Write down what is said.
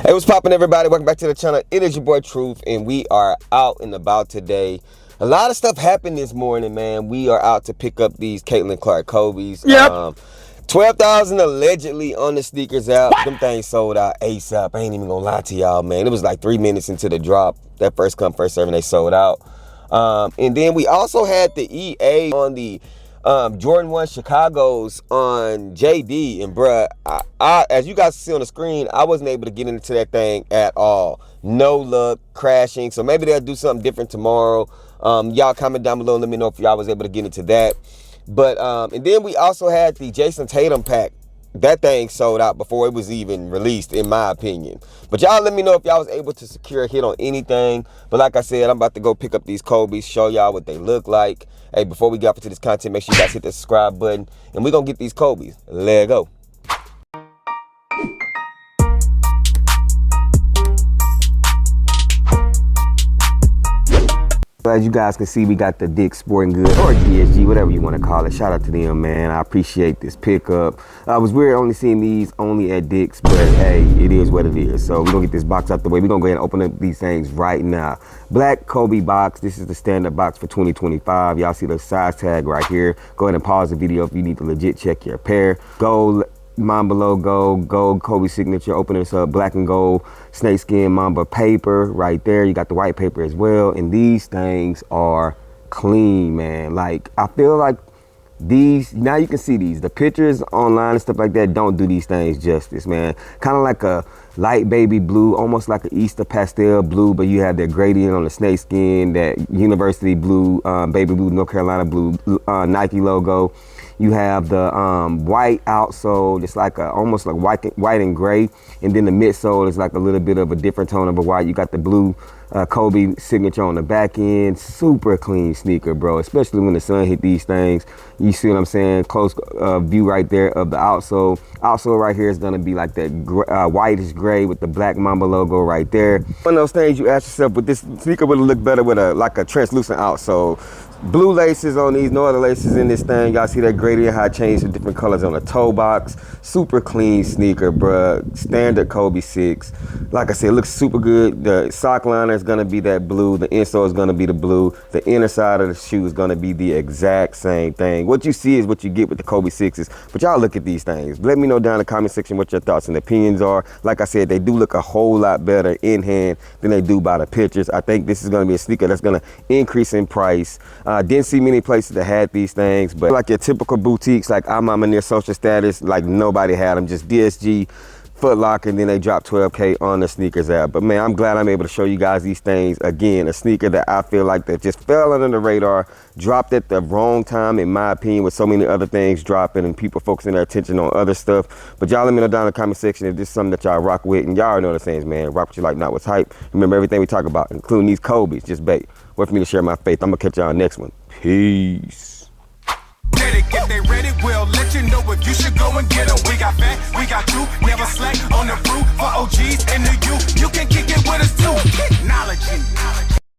Hey, what's poppin', everybody? Welcome back to the channel. It is your boy Truth, and we are out and about today. A lot of stuff happened this morning, man. We are out to pick up these Caitlin Clark Kobe's. Yep. 12,000 allegedly on the sneakers app. Them things sold out ASAP. I ain't even gonna lie to y'all, man. It was like 3 minutes into the drop. That first come, first serve, and they sold out. And then we also had the EA on the Jordan 1 Chicago's on JD, and bruh, I as you guys see on the screen, I wasn't able to get into that thing at all. No luck, crashing. So maybe they'll do something different tomorrow. Y'all comment down below and let me know if y'all was able to get into that. But and then we also had the Jason Tatum pack. That thing sold out before it was even released, in my opinion. But y'all let me know if y'all was able to secure a hit on anything. But like I said, I'm about to go pick up these Kobe's, show y'all what they look like. Hey, before we get up into this content, make sure you guys hit the subscribe button, and we're gonna get these Kobe's. Let's go. As you guys can see, we got the Dick's Sporting Goods, or DSG, whatever you want to call it. Shout out to them, man. I appreciate this pickup. I was weird only seeing these only at Dick's, but hey, it is what it is. So we're gonna get this box out the way. We're gonna go ahead and open up these things right now. Black Kobe box. This is the standard box for 2025. Y'all see the size tag right here. Go ahead and pause the video if you need to legit check your pair. Gold Mamba logo, gold Kobe signature. Open this up, black and gold snakeskin Mamba paper right there. You got the white paper as well, and these things are clean, man. Like, I feel like these, now you can see these, the pictures online and stuff like that don't do these things justice, man. Kind of like a light baby blue, almost like an Easter pastel blue, but you have that gradient on the snakeskin, that university blue, baby blue, North Carolina blue, Nike logo. You have the white outsole, just like almost like white and gray, and then the midsole is like a little bit of a different tone of a white. You got the blue Kobe signature on the back end. Super clean sneaker, bro, especially when the sun hit these things. You see what I'm saying? Close view right there of the outsole. Outsole right here is gonna be like that whitish gray with the black Mamba logo right there. One of those things you ask yourself, would this sneaker would look better with like a translucent outsole? Blue laces on these, no other laces in this thing. Y'all see that gradient, how it changed to different colors on the toe box. Super clean sneaker, bruh. Standard Kobe 6. Like I said, it looks super good. The sock liner is gonna be that blue. The insole is gonna be the blue. The inner side of the shoe is gonna be the exact same thing. What you see is what you get with the Kobe 6s. But y'all look at these things. Let me know down in the comment section what your thoughts and opinions are. Like I said, they do look a whole lot better in hand than they do by the pictures. I think this is gonna be a sneaker that's gonna increase in price. Didn't see many places that had these things, but like your typical boutiques, like I'm in their social status, like nobody had them, just DSG, Foot Locker, and then they dropped 12K on the sneakers app. But man, I'm glad I'm able to show you guys these things. Again, a sneaker that I feel like that just fell under the radar, dropped at the wrong time, in my opinion, with so many other things dropping and people focusing their attention on other stuff. But y'all let me know down in the comment section if this is something that y'all rock with, and y'all know the things, man. Rock what you like, not what's hype. Remember, everything we talk about, including these Kobe's, just bait. Wait for me to share my faith. I'm gonna catch y'all next one. Peace. If they ready, we'll let you know if you should go and get them. We got fat, we got you.